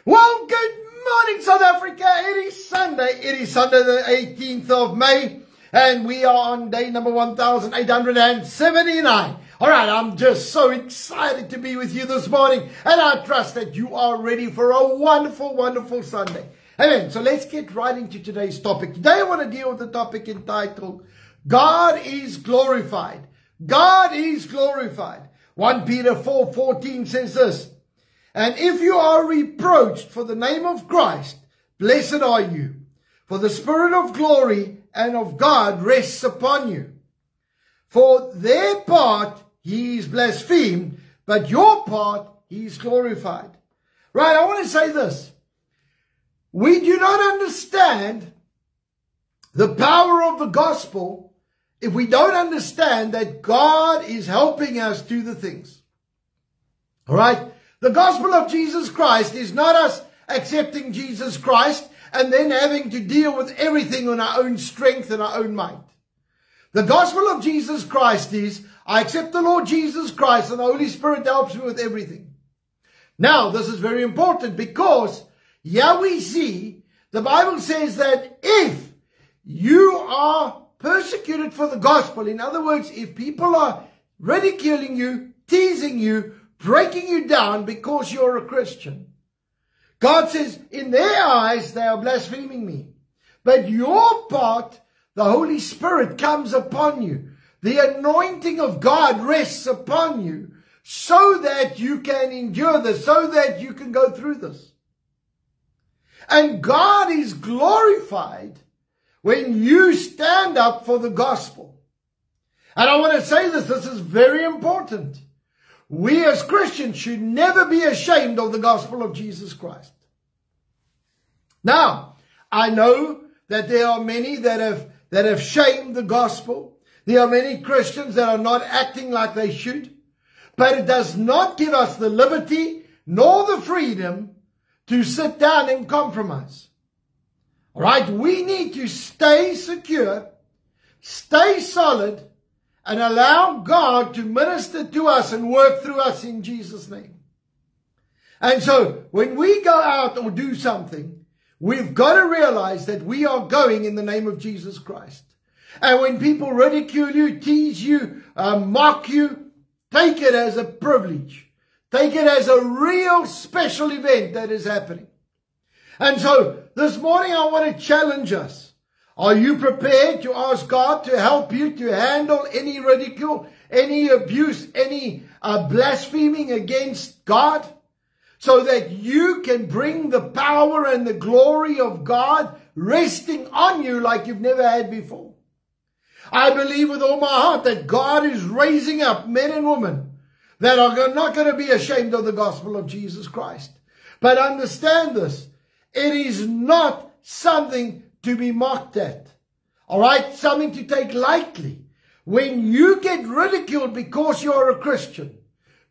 Well, good morning, South Africa. It is Sunday. It is Sunday the 18th of May. And we are on day number 1879. All right, I'm just so excited to be with you this morning. And I trust that you are ready for a wonderful, wonderful Sunday. Amen. So let's get right into today's topic. Today I want to deal with the topic entitled, God is glorified. God is glorified. 1 Peter 4:14 says this, and if you are reproached for the name of Christ, blessed are you, for the Spirit of glory and of God rests upon you. For their part he is blasphemed, but your part he is glorified. Right, I want to say this. We do not understand the power of the gospel if we don't understand that God is helping us do the things. All right? The gospel of Jesus Christ is not us accepting Jesus Christ and then having to deal with everything on our own strength and our own might. The gospel of Jesus Christ is, I accept the Lord Jesus Christ and the Holy Spirit helps me with everything. Now, this is very important because here we see the Bible says that if you are persecuted for the gospel, in other words, if people are ridiculing you, teasing you, breaking you down because you're a Christian, God says, in their eyes, they are blaspheming me. But your part, the Holy Spirit comes upon you. The anointing of God rests upon you so that you can endure this, so that you can go through this. And God is glorified when you stand up for the gospel. And I want to say this is very important. We as Christians should never be ashamed of the gospel of Jesus Christ. Now, I know that there are many that have shamed the gospel. There are many Christians that are not acting like they should. But it does not give us the liberty nor the freedom to sit down and compromise. All right, we need to stay secure, stay solid, and allow God to minister to us and work through us in Jesus' name. And so, when we go out or do something, we've got to realize that we are going in the name of Jesus Christ. And when people ridicule you, tease you, mock you, take it as a privilege. Take it as a real special event that is happening. And so, this morning I want to challenge us. Are you prepared to ask God to help you to handle any ridicule, any abuse, any blaspheming against God? So that you can bring the power and the glory of God resting on you like you've never had before. I believe with all my heart that God is raising up men and women that are not going to be ashamed of the gospel of Jesus Christ. But understand this. It is not something to be mocked at. All right? Something to take lightly. When you get ridiculed because you're a Christian,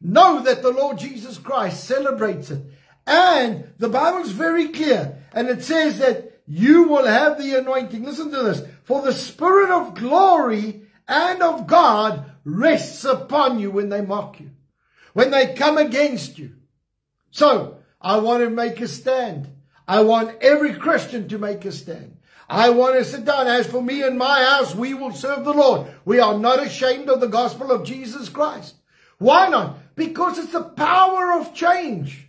know that the Lord Jesus Christ celebrates it. And the Bible is very clear. And it says that you will have the anointing. Listen to this. For the Spirit of glory and of God rests upon you when they mock you. When they come against you. So, I want to make a stand. I want every Christian to make a stand. I want to sit down. As for me and my house, we will serve the Lord. We are not ashamed of the gospel of Jesus Christ. Why not? Because it's the power of change.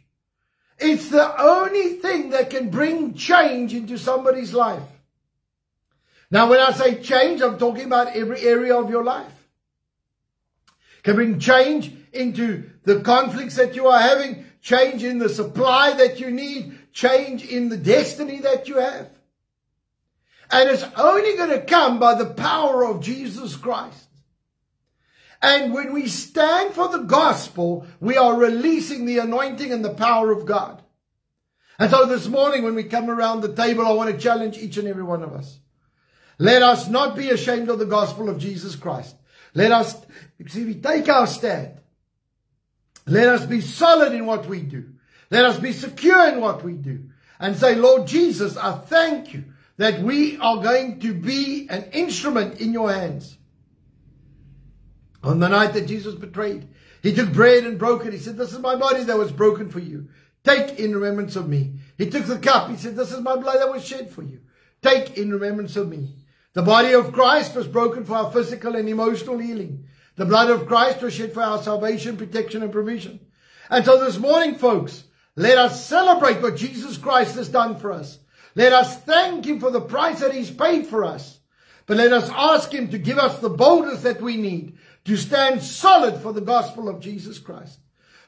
It's the only thing that can bring change into somebody's life. Now, when I say change, I'm talking about every area of your life. Can bring change into the conflicts that you are having, change in the supply that you need, change in the destiny that you have. And it's only going to come by the power of Jesus Christ. And when we stand for the gospel, we are releasing the anointing and the power of God. And so this morning when we come around the table, I want to challenge each and every one of us. Let us not be ashamed of the gospel of Jesus Christ. Let us take our stand. Let us be solid in what we do. Let us be secure in what we do. And say, Lord Jesus, I thank you that we are going to be an instrument in your hands. On the night that Jesus betrayed, he took bread and broke it. He said, this is my body that was broken for you. Take in remembrance of me. He took the cup. He said, this is my blood that was shed for you. Take in remembrance of me. The body of Christ was broken for our physical and emotional healing. The blood of Christ was shed for our salvation, protection, and provision. And so this morning, folks, let us celebrate what Jesus Christ has done for us. Let us thank Him for the price that He's paid for us. But let us ask Him to give us the boldness that we need to stand solid for the gospel of Jesus Christ.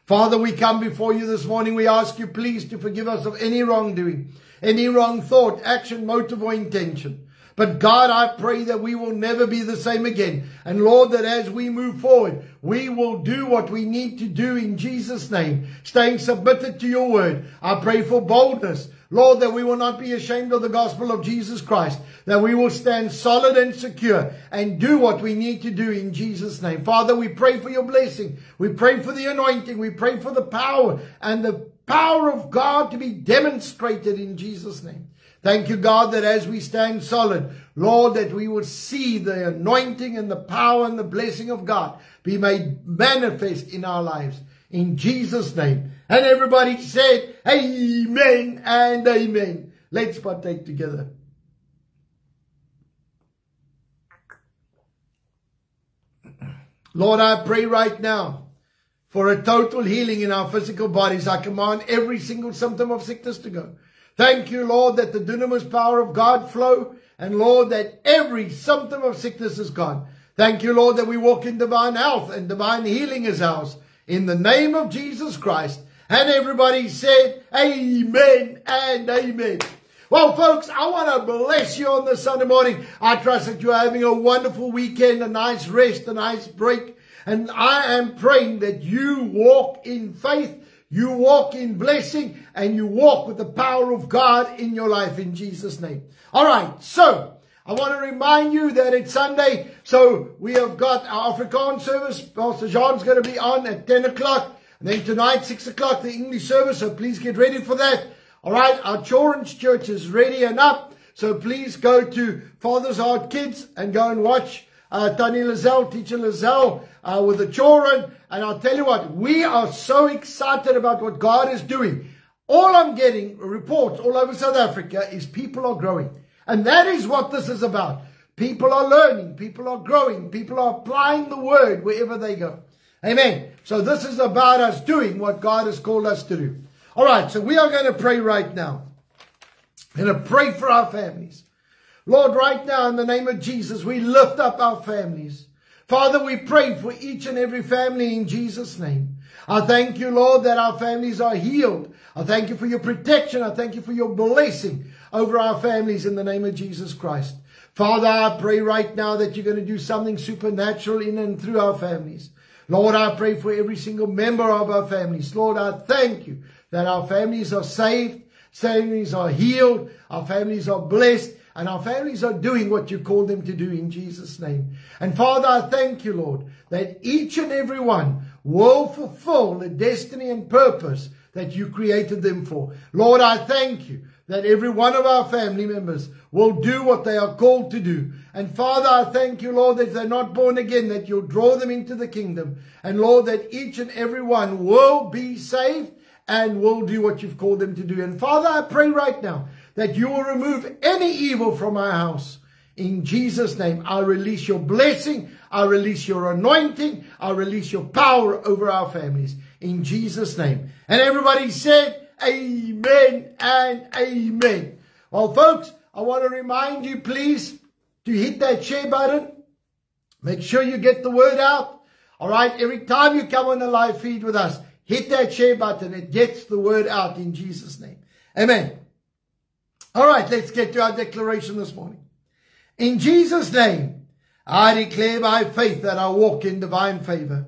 Father, we come before you this morning. We ask you please to forgive us of any wrongdoing, any wrong thought, action, motive, or intention. But God, I pray that we will never be the same again. And Lord, that as we move forward, we will do what we need to do in Jesus' name, staying submitted to your word. I pray for boldness. Lord, that we will not be ashamed of the gospel of Jesus Christ, that we will stand solid and secure and do what we need to do in Jesus' name. Father, we pray for your blessing. We pray for the anointing. We pray for the power and the power of God to be demonstrated in Jesus' name. Thank you, God, that as we stand solid, Lord, that we will see the anointing and the power and the blessing of God be made manifest in our lives. In Jesus' name. And everybody said, amen and amen. Let's partake together. Lord, I pray right now for a total healing in our physical bodies. I command every single symptom of sickness to go. Thank you, Lord, that the dunamis power of God flow. And Lord, that every symptom of sickness is gone. Thank you, Lord, that we walk in divine health and divine healing is ours. In the name of Jesus Christ. And everybody said, amen and amen. Well, folks, I want to bless you on this Sunday morning. I trust that you're having a wonderful weekend, a nice rest, a nice break. And I am praying that you walk in faith, you walk in blessing, and you walk with the power of God in your life in Jesus' name. All right, so I want to remind you that it's Sunday, so we have got our Afrikaans service. Pastor Jean's going to be on at 10 o'clock. And then tonight, 6 o'clock, the English service, so please get ready for that. All right, our children's church is ready and up, so please go to Father's Heart Kids and go and watch Tani Lizelle, Teacher Lizelle, with the children. And I'll tell you what, we are so excited about what God is doing. All I'm getting reports all over South Africa is people are growing. And that is what this is about. People are learning, people are growing, people are applying the word wherever they go. Amen. So this is about us doing what God has called us to do. All right, so we are going to pray right now. We're going to pray for our families. Lord, right now in the name of Jesus, we lift up our families. Father, we pray for each and every family in Jesus' name. I thank you, Lord, that our families are healed. I thank you for your protection. I thank you for your blessing over our families in the name of Jesus Christ. Father, I pray right now that you're going to do something supernatural in and through our families. Lord, I pray for every single member of our families. Lord, I thank you that our families are saved, families are healed, our families are blessed, and our families are doing what you called them to do in Jesus' name. And Father, I thank you, Lord, that each and every one will fulfill the destiny and purpose that you created them for. Lord, I thank you that every one of our family members will do what they are called to do. And Father, I thank you, Lord, that if they're not born again, that you'll draw them into the kingdom. And Lord, that each and every one will be saved and will do what you've called them to do. And Father, I pray right now that you will remove any evil from our house. In Jesus' name, I release your blessing. I release your anointing. I release your power over our families. In Jesus' name. And everybody said, amen and amen. Well, folks, I want to remind you, please, to hit that share button. Make sure you get the word out. All right, every time you come on the live feed with us, hit that share button. It gets the word out in Jesus' name. Amen. All right, let's get to our declaration this morning. In Jesus' name, I declare by faith that I walk in divine favor.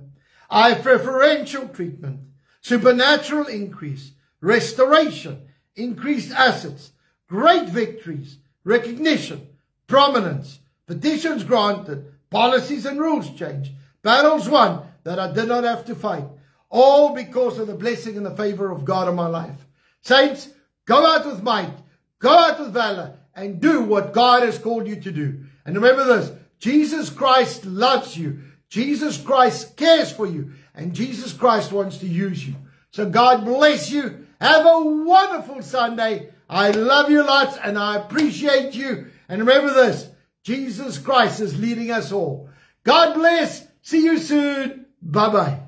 I have preferential treatment, supernatural increase, restoration, increased assets, great victories, recognition, prominence, petitions granted, policies and rules changed, battles won that I did not have to fight, all because of the blessing and the favor of God in my life. Saints, go out with might, go out with valor, and do what God has called you to do. And remember this, Jesus Christ loves you, Jesus Christ cares for you, and Jesus Christ wants to use you. So God bless you, Have a wonderful Sunday. I love you lots and I appreciate you. And remember this, Jesus Christ is leading us all. God bless. See you soon. Bye-bye.